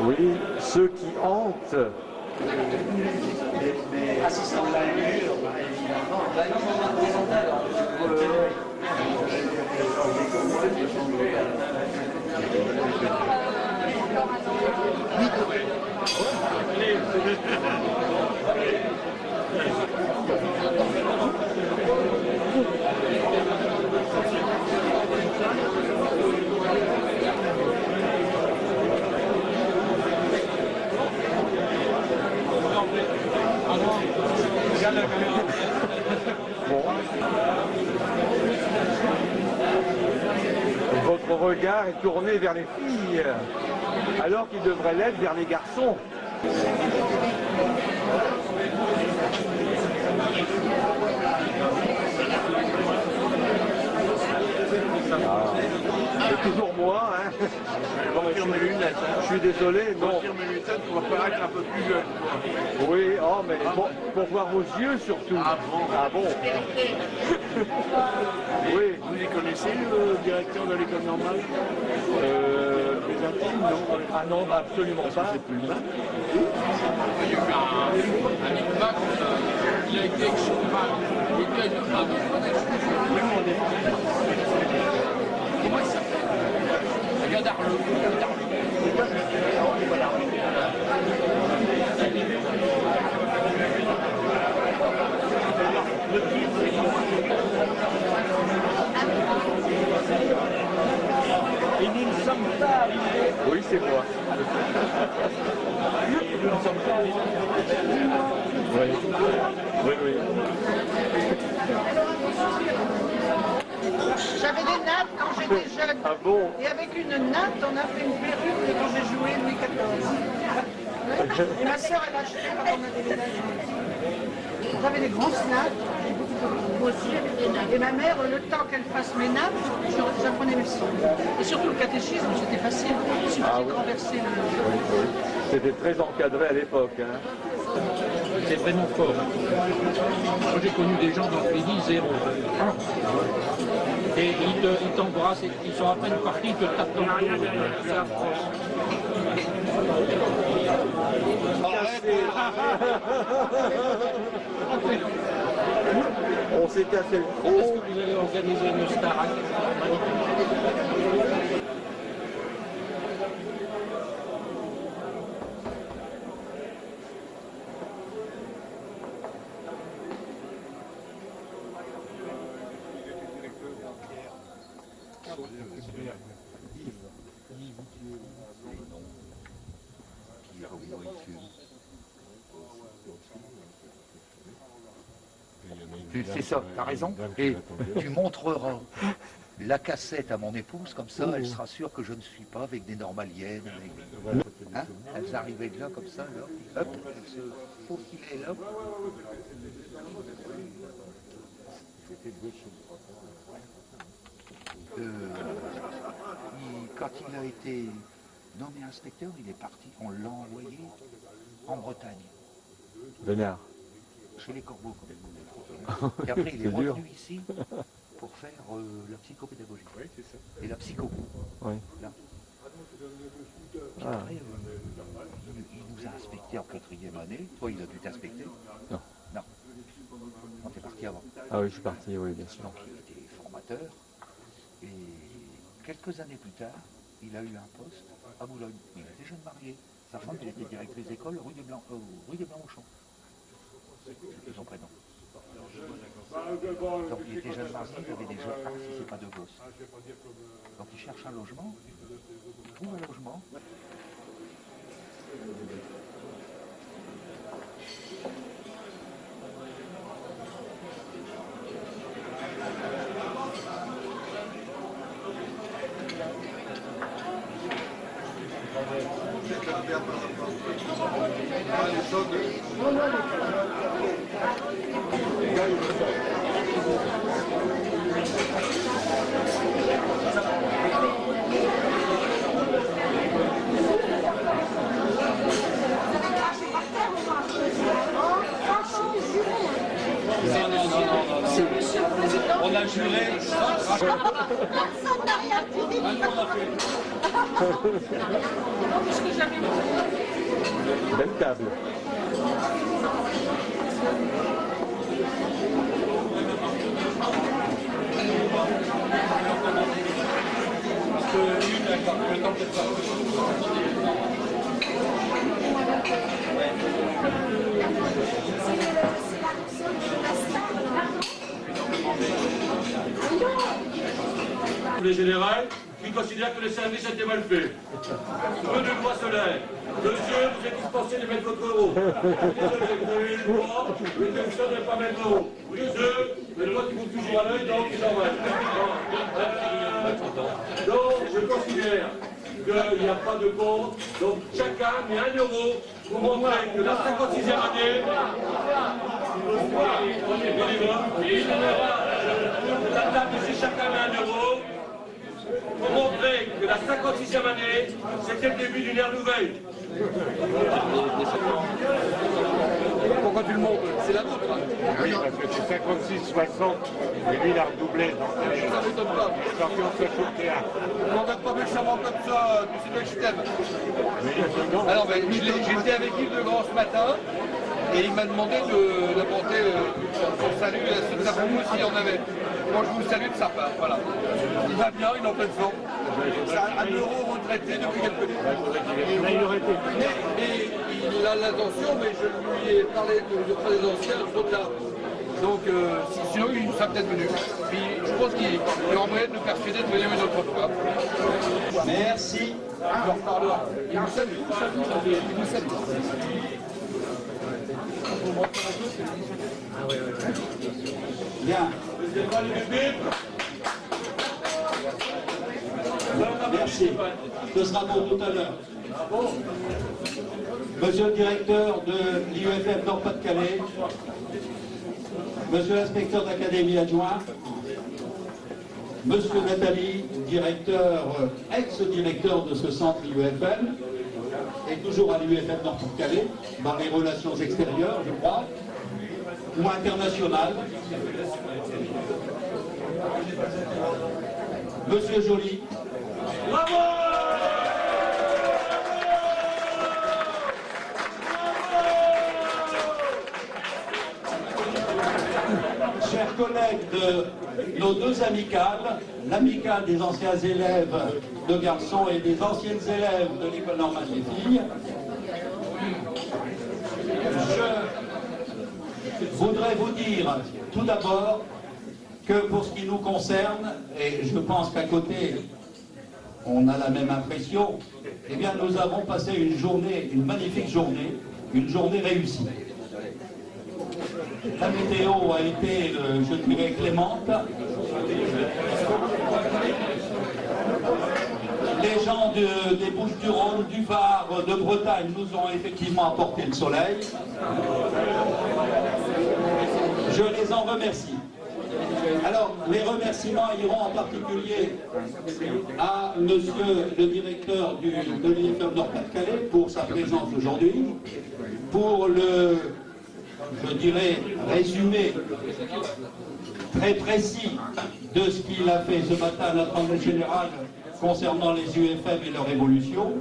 Oui, ceux qui hantent. Mais assistant de la mur, évidemment. Bah non, on va présenter alors. Votre regard est tourné vers les filles, alors qu'il devrait l'être vers les garçons. C'est toujours moi, hein. Je suis désolé, non. On va paraître un peu plus jeune. Oui, oh, mais pour voir vos yeux surtout. Ah bon? Ah bon? Oui. Vous les connaissez, le directeur de l'école normale? Les intimes, non? Ah non, absolument pas. C'est plus le même. Il y a eu un impact, il a été comment il s'appelle? Un gars d'Arleux. Le titre, chez moi. Oui, oui, oui. J'avais des nattes quand j'étais jeune. Ah bon? Et avec une natte, on a fait une perruque quand j'ai joué Louis XIV. Et ma sœur, elle a acheté quand on a déménagé. J'avais des grosses nattes. Moi aussi, j'avais des nattes. Et ma mère, le temps qu'elle fasse mes nattes, j'apprenais mes sons. Et surtout le catéchisme, c'était facile. Il suffisait de renverser le... Oui, oui. C'était très encadré à l'époque. Hein. C'est vraiment fort. Moi j'ai connu des gens dans le pays zéro. Et ils t'embrassent, ils sont à peine partis, ils te tapent dans la rien derrière. C'est atroce. On s'est cassé le Est-ce trou. que vous allez organiser une Starac? C'est ça, t'as raison. Et tu montreras la cassette à mon épouse, comme ça, elle sera sûre que je ne suis pas avec des normaliennes. Hein, elles arrivaient de là, comme ça, là, hop, elles se faufilaient là. Quand il a été nommé inspecteur, il est parti, on l'a envoyé en Bretagne. Vénard. Chez les corbeaux. Et après, il est revenu ici pour faire la psychopédagogie. Oui, c'est ça. Et la psycho. Oui. Là. Puis après, il nous a inspecté en 4e année. Toi, il a dû t'inspecter? Non. Non. On est parti avant. Ah oui, je suis parti, oui, bien sûr. Donc, il était formateur. Et quelques années plus tard, il a eu un poste à Boulogne. Il était jeune marié. Sa femme, elle était directrice d'école rue des Blancs-au-Champ. C'est son prénom. Donc il était jeune marié, il avait déjà 6 et pas de gosses. Donc il cherche un logement, il trouve un logement. On a juré. Personne n'a rien dit. Belle table. Les générales qui considèrent que le service a été mal fait. Peu de loi solaire. Monsieur, vous êtes dispensé de mettre votre euro. Désolé, vous avez le droit, mais personne ne pas mettre l'euro. Deux, le droit qui vous toujours à l'œil, donc c'est normal. Donc, je considère qu'il n'y a pas de compte. Donc, chacun met 1 euro pour montrer que la 56e année... La table, c'est chacun met 1 euro. Pour montrer que la 56e année, c'était le début d'une ère nouvelle. Pourquoi tu le montres? C'est la nôtre. Oui, parce que c'est 56-60, et lui il a redoublé, donc Ça ne m'étonne pas. champion de ce théâtre. On m'embête pas méchamment comme ça, tu sais bien que je t'aime. Alors, ben, j'étais avec Yves Legrand ce matin, et il m'a demandé d'apporter son salut à ceux de sa famille s'il y en avait. Moi, je vous salue de sa part, voilà. Il va bien, il est en pleine forme. C'est un euro retraité depuis quelques années. Et il a l'intention, mais je lui ai parlé de près des anciens, trop tard. Donc sinon il sera peut-être venu. Puis je pense qu'il y aura moyen de nous persuader de venir une autre fois. Merci. Je leur parlerai. Il nous salue. Il nous salue. Bien. Merci. Ce sera pour tout à l'heure. Monsieur le directeur de l'IUFM Nord-Pas-de-Calais, monsieur l'inspecteur d'académie adjoint, monsieur Nathalie, ex-directeur de ce centre IUFM, et toujours à l'IUFM Nord-Pas-de-Calais, dans les relations extérieures, je crois, ou internationales. Monsieur Joly. Bravo! Chers collègues de nos deux amicales, l'amicale des anciens élèves de garçons et des anciennes élèves de l'école normale des filles, je voudrais vous dire tout d'abord que pour ce qui nous concerne, et je pense qu'à côté on a la même impression, eh bien nous avons passé une journée, une magnifique journée, une journée réussie. La météo a été, je dirais, clémente. Les gens des Bouches-du-Rhône, du Var, de Bretagne nous ont effectivement apporté le soleil. Je les en remercie. Alors, les remerciements iront en particulier à monsieur le directeur de l'IUFM Nord-Pas-de-Calais pour sa présence aujourd'hui, pour le, je dirais, résumé très précis de ce qu'il a fait ce matin à l'Assemblée générale concernant les UFM et leur évolution.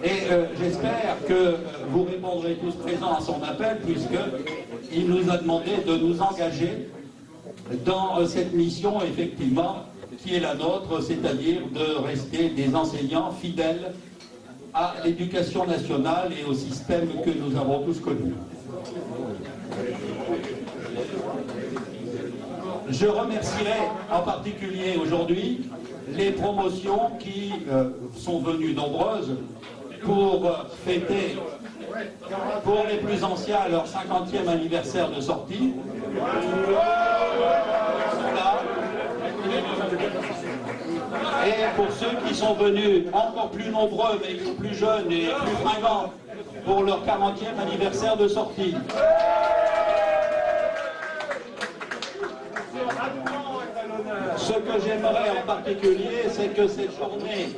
Et j'espère que vous répondrez tous présents à son appel, puisqu'il nous a demandé de nous engager dans cette mission, effectivement, qui est la nôtre, c'est-à-dire de rester des enseignants fidèles à l'éducation nationale et au système que nous avons tous connu. Je remercierai en particulier aujourd'hui les promotions qui sont venues nombreuses pour fêter pour les plus anciens leur 50e anniversaire de sortie. Et pour ceux qui sont venus encore plus nombreux mais plus jeunes et plus fringants pour leur 40e anniversaire de sortie. Ce que j'aimerais en particulier, c'est que cette journée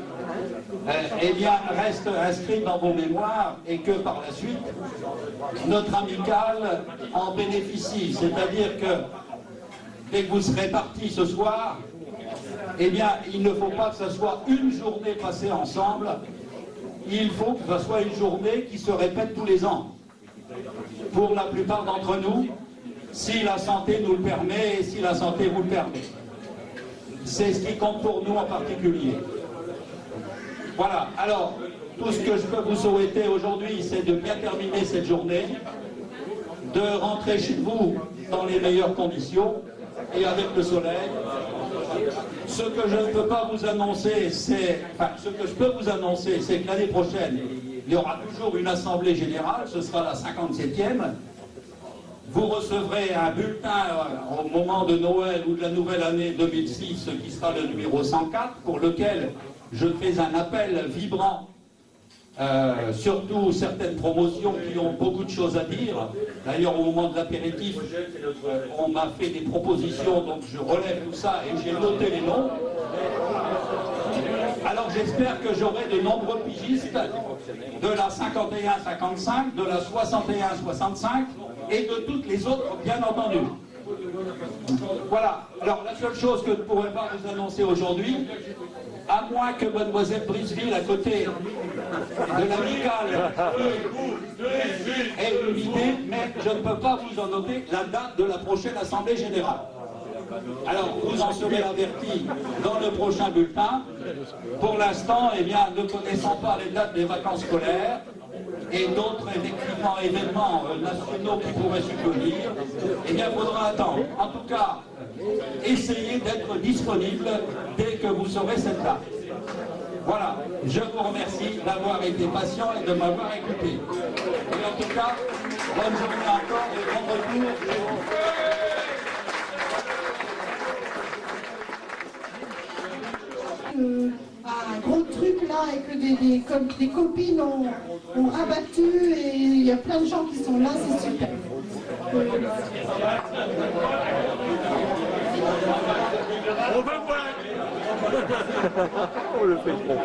eh bien, reste inscrite dans vos mémoires et que par la suite, notre amicale en bénéficie. C'est-à-dire que dès que vous serez partis ce soir, eh bien, il ne faut pas que ce soit une journée passée ensemble, il faut que ce soit une journée qui se répète tous les ans. Pour la plupart d'entre nous, si la santé nous le permet et si la santé vous le permet. C'est ce qui compte pour nous en particulier. Voilà, alors, tout ce que je peux vous souhaiter aujourd'hui, c'est de bien terminer cette journée, de rentrer chez vous dans les meilleures conditions et avec le soleil. Ce que je ne peux pas vous annoncer, ce que je peux vous annoncer, c'est que l'année prochaine, il y aura toujours une assemblée générale, ce sera la 57e. Vous recevrez un bulletin au moment de Noël ou de la nouvelle année 2006, qui sera le numéro 104, pour lequel je fais un appel vibrant, surtout certaines promotions qui ont beaucoup de choses à dire. D'ailleurs, au moment de l'apéritif, on m'a fait des propositions, donc je relève tout ça et j'ai noté les noms. Alors j'espère que j'aurai de nombreux pigistes de la 51-55, de la 61-65 et de toutes les autres, bien entendu. Voilà. Alors la seule chose que je ne pourrais pas vous annoncer aujourd'hui, à moins que mademoiselle Briseville, à côté de l'amicale, ait une idée, mais je ne peux pas vous en noter la date de la prochaine Assemblée Générale. Alors, vous en serez avertis dans le prochain bulletin. Pour l'instant, eh bien, ne connaissant pas les dates des vacances scolaires, et d'autres effectivement événements nationaux qui pourraient subvenir, eh bien il faudra attendre. En tout cas, essayez d'être disponible dès que vous saurez cette date. Voilà, je vous remercie d'avoir été patient et de m'avoir écouté. Et en tout cas, bonne journée encore et bon retour chez vous. Un gros truc là et que des copines ont rabattu et il y a plein de gens qui sont là, c'est super. On le fait trop.